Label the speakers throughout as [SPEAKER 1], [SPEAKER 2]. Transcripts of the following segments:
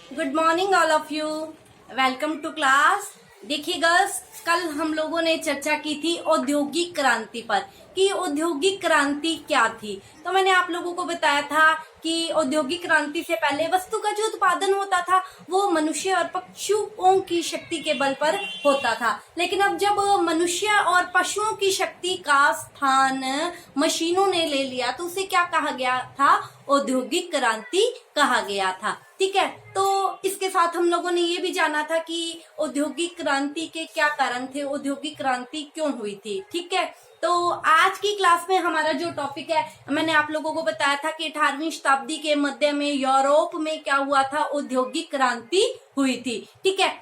[SPEAKER 1] Good morning all of you. Welcome to class. देखिए girls, कल हम लोगों ने चर्चा की थी औद्योगिक क्रांति पर कि औद्योगिक क्रांति क्या थी। तो मैंने आप लोगों को बताया था कि औद्योगिक क्रांति से पहले वस्तु का जो उत्पादन होता था वो मनुष्य और पशुओं की शक्ति के बल पर होता था, लेकिन अब जब मनुष्य और पशुओं की शक्ति का स्थान मशीनों ने ले लिया तो उसे क्या कहा गया था? औद्योगिक क्रांति कहा गया था। ठीक है, तो इसके साथ हम लोगों ने ये भी जाना था कि औद्योगिक क्रांति के क्या कारण थे, औद्योगिक क्रांति क्यों हुई थी। ठीक है, तो आज की क्लास में हमारा जो टॉपिक है, मैंने आप लोगों को बताया था कि 18वीं शताब्दी के मध्य में यूरोप में क्या हुआ था? औद्योगिक क्रांति हुई थी। ठीक है,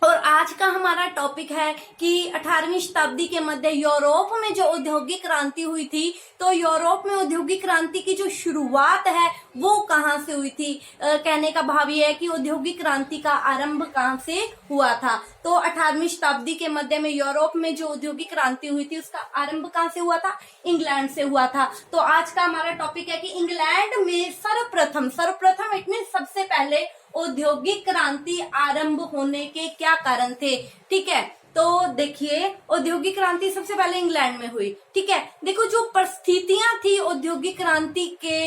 [SPEAKER 1] और आज का हमारा टॉपिक है कि 18वीं शताब्दी के मध्य यूरोप में जो औद्योगिक क्रांति हुई थी, तो यूरोप में औद्योगिक क्रांति की जो शुरुआत है वो कहाँ से हुई थी। कहने का भाव ये है कि औद्योगिक क्रांति का आरंभ कहाँ से हुआ था। तो 18वीं शताब्दी के मध्य में यूरोप में जो औद्योगिक क्रांति हुई थी उसका आरंभ कहाँ से हुआ था? इंग्लैंड से हुआ था। तो आज का हमारा टॉपिक है कि इंग्लैंड में सर्वप्रथम इट मीन सबसे पहले औद्योगिक क्रांति आरंभ होने के क्या कारण थे। ठीक है, तो देखिए औद्योगिक क्रांति सबसे पहले इंग्लैंड में हुई। ठीक है, देखो जो परिस्थितियां थी औद्योगिक क्रांति के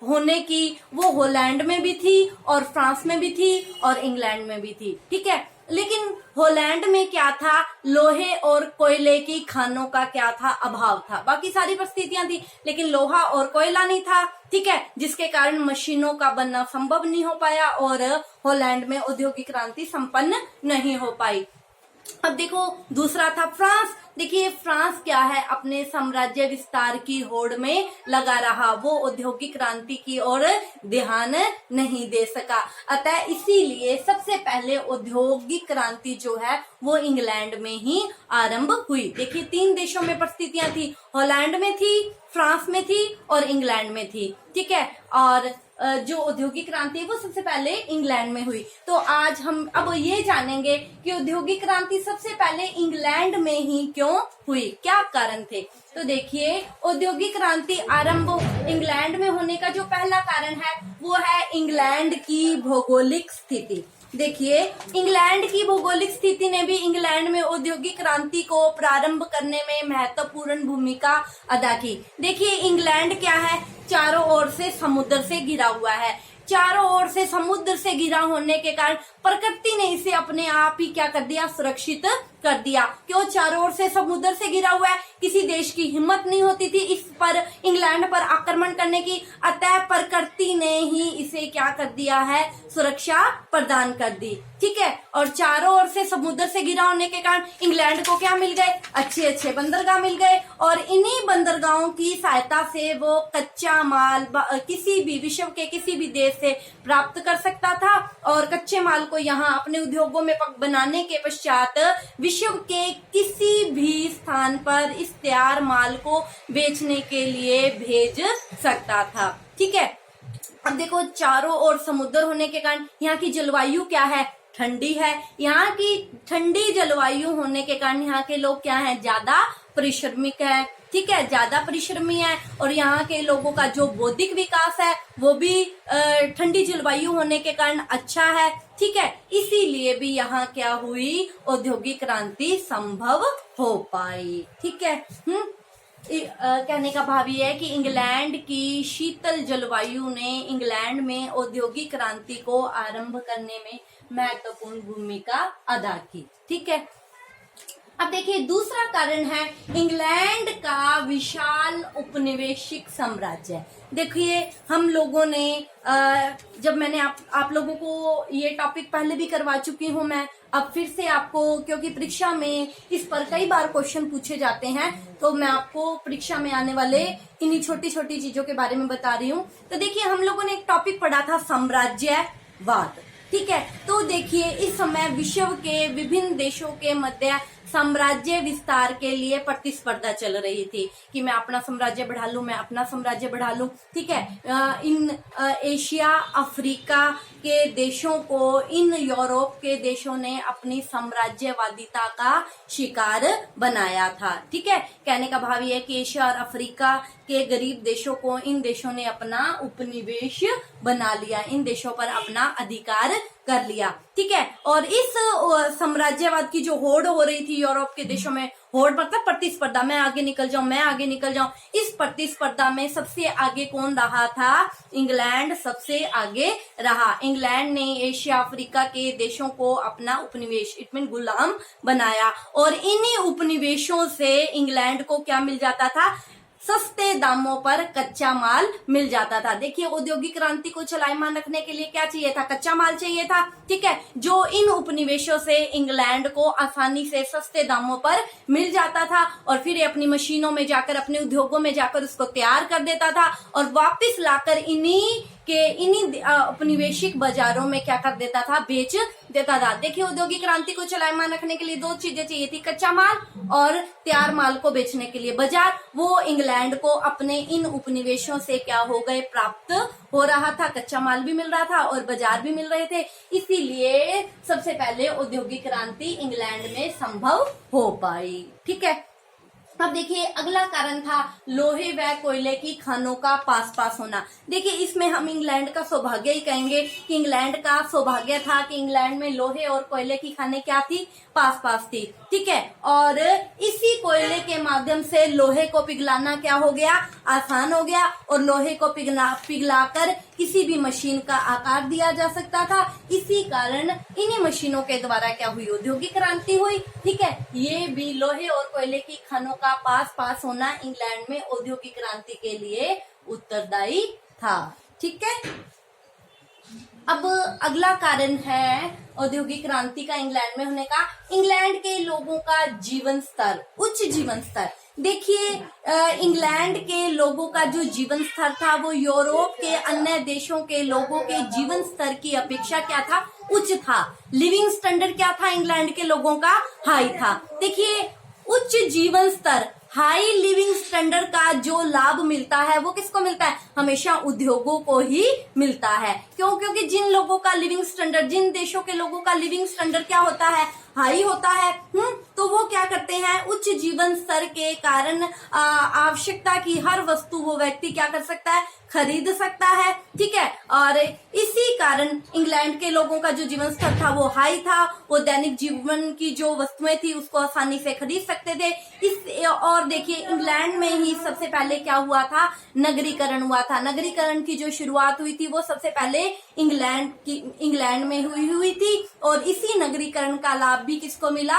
[SPEAKER 1] होने की वो हॉलैंड में भी थी और फ्रांस में भी थी और इंग्लैंड में भी थी। ठीक है, लेकिन हॉलैंड में क्या था? लोहे और कोयले की खानों का क्या था? अभाव था। बाकी सारी परिस्थितियां थी लेकिन लोहा और कोयला नहीं था। ठीक है, जिसके कारण मशीनों का बनना संभव नहीं हो पाया और हॉलैंड में औद्योगिक क्रांति संपन्न नहीं हो पाई। अब देखो दूसरा था फ्रांस। देखिए फ्रांस क्या है, अपने साम्राज्य विस्तार की होड़ में लगा रहा, वो औद्योगिक क्रांति की ओर ध्यान नहीं दे सका। अतः इसीलिए सबसे पहले औद्योगिक क्रांति जो है वो इंग्लैंड में ही आरंभ हुई। देखिए 3 देशों में परिस्थितियां थी, हॉलैंड में थी, फ्रांस में थी और इंग्लैंड में थी। ठीक है, और जो औद्योगिक क्रांति है वो सबसे पहले इंग्लैंड में हुई। तो आज हम अब ये जानेंगे कि औद्योगिक क्रांति सबसे पहले इंग्लैंड में ही क्यों हुई, क्या कारण थे। तो देखिए औद्योगिक क्रांति आरंभ इंग्लैंड में होने का जो पहला कारण है वो है इंग्लैंड की भौगोलिक स्थिति। देखिए इंग्लैंड की भौगोलिक स्थिति ने भी इंग्लैंड में औद्योगिक क्रांति को प्रारंभ करने में महत्वपूर्ण भूमिका अदा की। देखिए इंग्लैंड क्या है, चारों ओर से समुद्र से घिरा हुआ है। चारों ओर से समुद्र से घिरा होने के कारण प्रकृति ने इसे अपने आप ही क्या कर दिया? सुरक्षित कर दिया। क्यों? चारों ओर से समुद्र से घिरा हुआ है, किसी देश की हिम्मत नहीं होती थी इस पर इंग्लैंड पर आक्रमण करने की, अतः प्रकृति ने ही इसे क्या कर दिया है? सुरक्षा प्रदान कर दी। ठीक है, और चारों ओर से समुद्र से घिरा होने के कारण इंग्लैंड को क्या मिल गए? अच्छे अच्छे बंदरगाह मिल गए और इन्हीं बंदरगाहों की सहायता से वो कच्चा माल किसी भी विश्व के किसी भी देश से प्राप्त कर सकता था और कच्चे माल को यहाँ अपने उद्योगों में बनाने के पश्चात विश्व के किसी भी स्थान पर इस तैयार माल को बेचने के लिए भेज सकता था। ठीक है, अब देखो चारों ओर समुद्र होने के कारण यहाँ की जलवायु क्या है? ठंडी है। यहाँ की ठंडी जलवायु होने के कारण यहाँ के लोग क्या है? ज्यादा परिश्रमिक है। ठीक है, ज्यादा परिश्रमी है और यहाँ के लोगों का जो बौद्धिक विकास है वो भी ठंडी जलवायु होने के कारण अच्छा है। ठीक है, इसीलिए भी यहाँ क्या हुई? औद्योगिक क्रांति संभव हो पाई। ठीक है, कहने का भाव ये है कि इंग्लैंड की शीतल जलवायु ने इंग्लैंड में औद्योगिक क्रांति को आरंभ करने में महत्वपूर्ण भूमिका अदा की। ठीक है, अब देखिए दूसरा कारण है इंग्लैंड का विशाल उपनिवेशिक साम्राज्य। देखिए हम लोगों ने जब मैंने आप लोगों को ये टॉपिक पहले भी करवा चुकी हूँ मैं, अब फिर से आपको, क्योंकि परीक्षा में इस पर कई बार क्वेश्चन पूछे जाते हैं तो मैं आपको परीक्षा में आने वाले इन्हीं छोटी छोटी चीजों के बारे में बता रही हूँ। तो देखिए हम लोगों ने एक टॉपिक पढ़ा था साम्राज्यवाद। ठीक है, तो देखिए इस समय विश्व के विभिन्न देशों के मध्य साम्राज्य विस्तार के लिए प्रतिस्पर्धा चल रही थी कि मैं अपना साम्राज्य बढ़ा लूं, मैं अपना साम्राज्य बढ़ा लूं। ठीक है, इन एशिया अफ्रीका के देशों को इन यूरोप के देशों ने अपनी साम्राज्यवादिता का शिकार बनाया था। ठीक है, कहने का भाव यह है कि एशिया और अफ्रीका के गरीब देशों को इन देशों ने अपना उपनिवेश बना लिया, इन देशों पर अपना अधिकार कर लिया। ठीक है, और इस साम्राज्यवाद की जो होड़ हो रही थी यूरोप के देशों में, होड़ मतलब प्रतिस्पर्धा, मैं आगे निकल जाऊं, मैं आगे निकल जाऊं, इस प्रतिस्पर्धा में सबसे आगे कौन रहा था? इंग्लैंड सबसे आगे रहा। इंग्लैंड ने एशिया अफ्रीका के देशों को अपना उपनिवेश इट मीन गुलाम बनाया, और इन्हीं उपनिवेशों से इंग्लैंड को क्या मिल जाता था? सस्ते दामों पर कच्चा माल मिल जाता था। देखिए, औद्योगिक क्रांति को चलायमान रखने के लिए क्या चाहिए था? कच्चा माल चाहिए था। ठीक है, जो इन उपनिवेशों से इंग्लैंड को आसानी से सस्ते दामों पर मिल जाता था, और फिर ये अपनी मशीनों में जाकर, अपने उद्योगों में जाकर उसको तैयार कर देता था, और वापस लाकर इन्हीं उपनिवेशिक बाजारों में क्या कर देता था? बेच देता था। देखिए, औद्योगिक क्रांति को चलायमान रखने के लिए दो चीजें चाहिए थी, कच्चा माल और तैयार माल को बेचने के लिए बाजार। वो इंग्लैंड को अपने इन उपनिवेशों से क्या हो गए? प्राप्त हो रहा था, कच्चा माल भी मिल रहा था और बाजार भी मिल रहे थे। इसीलिए सबसे पहले औद्योगिक क्रांति इंग्लैंड में संभव हो पाई। ठीक है, अब देखिए, अगला कारण था लोहे व कोयले की खानों का पास पास होना। देखिए, इसमें हम इंग्लैंड का सौभाग्य ही कहेंगे कि इंग्लैंड का सौभाग्य था कि इंग्लैंड में लोहे और कोयले की खानें क्या थी? पास पास थी। ठीक है, और इसी कोयले के माध्यम से लोहे को पिघलाना क्या हो गया? आसान हो गया, और लोहे को पिघलाकर किसी भी मशीन का आकार दिया जा सकता था। इसी कारण इन्हीं मशीनों के द्वारा क्या हुई? औद्योगिक क्रांति हुई। ठीक है, ये भी लोहे और कोयले की खानों का पास पास होना इंग्लैंड में औद्योगिक क्रांति के लिए उत्तरदायी था। ठीक है, अब अगला कारण है औद्योगिक क्रांति का इंग्लैंड में होने का, इंग्लैंड के लोगों का जीवन स्तर, उच्च जीवन स्तर। देखिए, इंग्लैंड के लोगों का जो जीवन स्तर था वो यूरोप के अन्य देशों के लोगों के जीवन स्तर की अपेक्षा क्या था? उच्च था। लिविंग स्टैंडर्ड क्या था? इंग्लैंड के लोगों का हाई था। देखिए, उच्च जीवन स्तर, हाई लिविंग स्टैंडर्ड का जो लाभ मिलता है वो किसको मिलता है? हमेशा उद्योगों को ही मिलता है। क्यों? क्योंकि जिन लोगों का लिविंग स्टैंडर्ड, जिन देशों के लोगों का लिविंग स्टैंडर्ड क्या होता है? हाई होता है। तो वो क्या करते हैं? उच्च जीवन स्तर के कारण आवश्यकता की हर वस्तु वो व्यक्ति क्या कर सकता है? खरीद सकता है। ठीक है, और इसी कारण इंग्लैंड के लोगों का जो जीवन स्तर था वो हाई था। वो दैनिक जीवन की जो वस्तुएं थी उसको आसानी से खरीद सकते थे। और देखिए, इंग्लैंड में ही सबसे पहले क्या हुआ था? नगरीकरण हुआ था। नगरीकरण की जो शुरुआत हुई थी वो सबसे पहले इंग्लैंड में हुई थी, और इसी नगरीकरण का लाभ भी किसको मिला?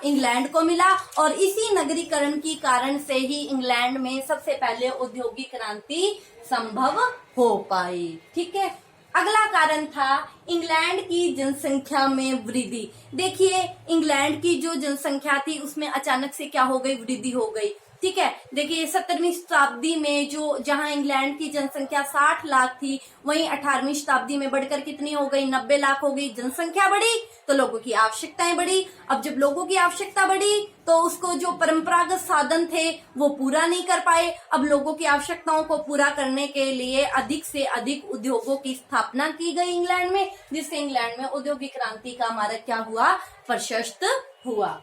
[SPEAKER 1] इंग्लैंड को मिला, और इसी नगरीकरण की कारण से ही इंग्लैंड में सबसे पहले औद्योगिक क्रांति संभव हो पाई। ठीक है, अगला कारण था इंग्लैंड की जनसंख्या में वृद्धि। देखिए, इंग्लैंड की जो जनसंख्या थी उसमें अचानक से क्या हो गई? वृद्धि हो गई। ठीक है, देखिए 17वीं शताब्दी में जहां इंग्लैंड की जनसंख्या 60 लाख थी, वहीं 18वीं शताब्दी में बढ़कर कितनी हो गई? 90 लाख हो गई। जनसंख्या बढ़ी तो लोगों की आवश्यकताएं बढ़ी। अब जब लोगों की आवश्यकता बढ़ी तो उसको जो परंपरागत साधन थे वो पूरा नहीं कर पाए। अब लोगों की आवश्यकताओं को पूरा करने के लिए अधिक से अधिक उद्योगों की स्थापना की गई इंग्लैंड में, जिससे इंग्लैंड में औद्योगिक क्रांति का मार्ग क्या हुआ? प्रशस्त हुआ।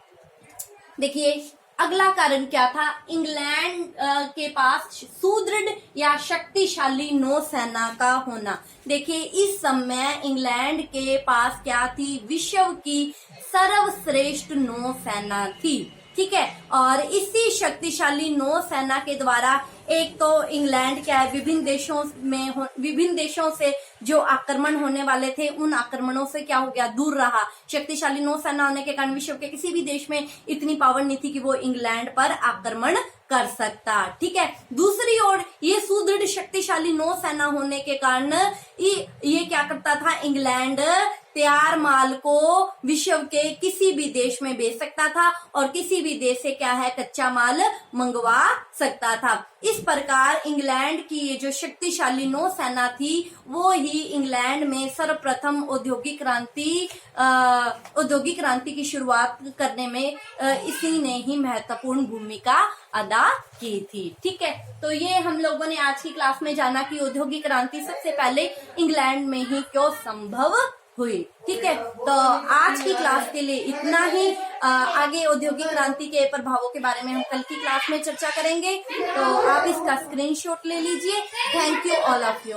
[SPEAKER 1] देखिए, अगला कारण क्या था? इंग्लैंड के पास सुदृढ़ या शक्तिशाली नौसेना का होना। देखिए, इस समय इंग्लैंड के पास क्या थी? विश्व की सर्वश्रेष्ठ नौसेना थी। ठीक है, और इसी शक्तिशाली नौसेना के द्वारा एक तो इंग्लैंड क्या है? विभिन्न देशों से जो आक्रमण होने वाले थे उन आक्रमणों से क्या हो गया? दूर रहा। शक्तिशाली नौसेना होने के कारण विश्व के किसी भी देश में इतनी पावर नहीं थी कि वो इंग्लैंड पर आक्रमण कर सकता। ठीक है, दूसरी ओर ये सुदृढ़ शक्तिशाली नौसेना होने के कारण ये क्या करता था? इंग्लैंड तैयार माल को विश्व के किसी भी देश में बेच सकता था और किसी भी देश से क्या है कच्चा माल मंगवा सकता था। इस प्रकार इंग्लैंड की ये जो शक्तिशाली नौसेना थी वो ही इंग्लैंड में सर्वप्रथम औद्योगिक क्रांति की शुरुआत करने में इसी ने ही महत्वपूर्ण भूमिका अदा की थी। ठीक है, तो ये हम लोगों ने आज की क्लास में जाना कि औद्योगिक क्रांति सबसे पहले इंग्लैंड में ही क्यों संभव हुई। ठीक है, तो आज की क्लास के लिए इतना ही। आगे औद्योगिक क्रांति के प्रभावों के बारे में हम कल की क्लास में चर्चा करेंगे, तो आप इसका स्क्रीनशॉट ले लीजिए। Thank you all of you.